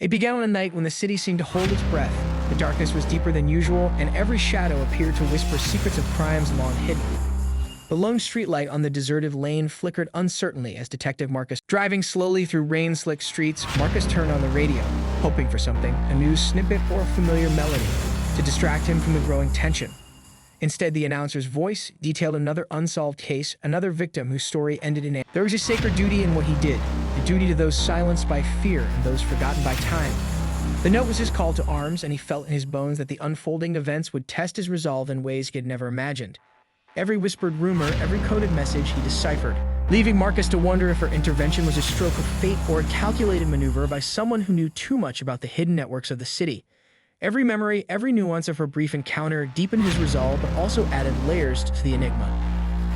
It began on a night when the city seemed to hold its breath. The darkness was deeper than usual, and every shadow appeared to whisper secrets of crimes long hidden. The lone streetlight on the deserted lane flickered uncertainly as Detective Marcus driving slowly through rain-slicked streets. Marcus turned on the radio, hoping for something, a news snippet or a familiar melody, to distract him from the growing tension. Instead, the announcer's voice detailed another unsolved case, another victim whose story ended in There was a sacred duty in what he did, the duty to those silenced by fear and those forgotten by time. The note was his call to arms, and he felt in his bones that the unfolding events would test his resolve in ways he had never imagined. Every whispered rumor, every coded message he deciphered, leaving Marcus to wonder if her intervention was a stroke of fate or a calculated maneuver by someone who knew too much about the hidden networks of the city. Every memory, every nuance of her brief encounter deepened his resolve but also added layers to the enigma.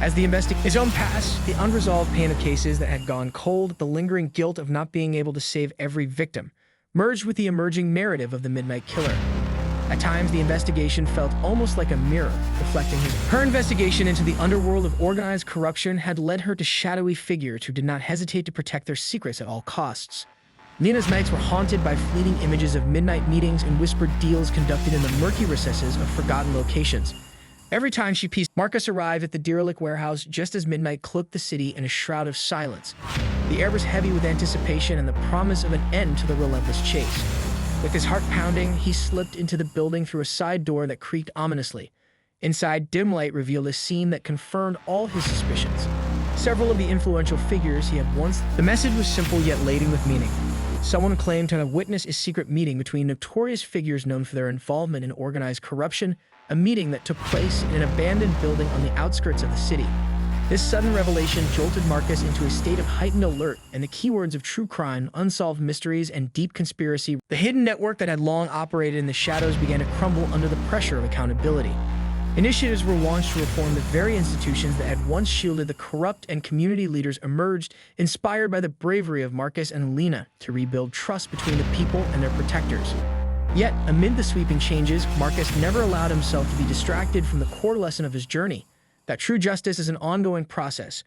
As the his own past, the unresolved pain of cases that had gone cold, the lingering guilt of not being able to save every victim, merged with the emerging narrative of the Midnight Killer. At times, the investigation felt almost like a mirror, reflecting her investigation into the underworld of organized corruption had led her to shadowy figures who did not hesitate to protect their secrets at all costs. Lena's nights were haunted by fleeting images of midnight meetings and whispered deals conducted in the murky recesses of forgotten locations. Every time she pieced, Marcus arrived at the derelict warehouse just as midnight cloaked the city in a shroud of silence. The air was heavy with anticipation and the promise of an end to the relentless chase. With his heart pounding, he slipped into the building through a side door that creaked ominously. Inside, dim light revealed a scene that confirmed all his suspicions. Several of the influential figures he had once... The message was simple yet laden with meaning. Someone claimed to have witnessed a secret meeting between notorious figures known for their involvement in organized corruption, a meeting that took place in an abandoned building on the outskirts of the city. This sudden revelation jolted Marcus into a state of heightened alert, and the keywords of true crime, unsolved mysteries, and deep conspiracy, the hidden network that had long operated in the shadows, began to crumble under the pressure of accountability. Initiatives were launched to reform the very institutions that had once shielded the corrupt, and community leaders emerged, inspired by the bravery of Marcus and Lena, to rebuild trust between the people and their protectors. Yet, amid the sweeping changes, Marcus never allowed himself to be distracted from the core lesson of his journey, that true justice is an ongoing process,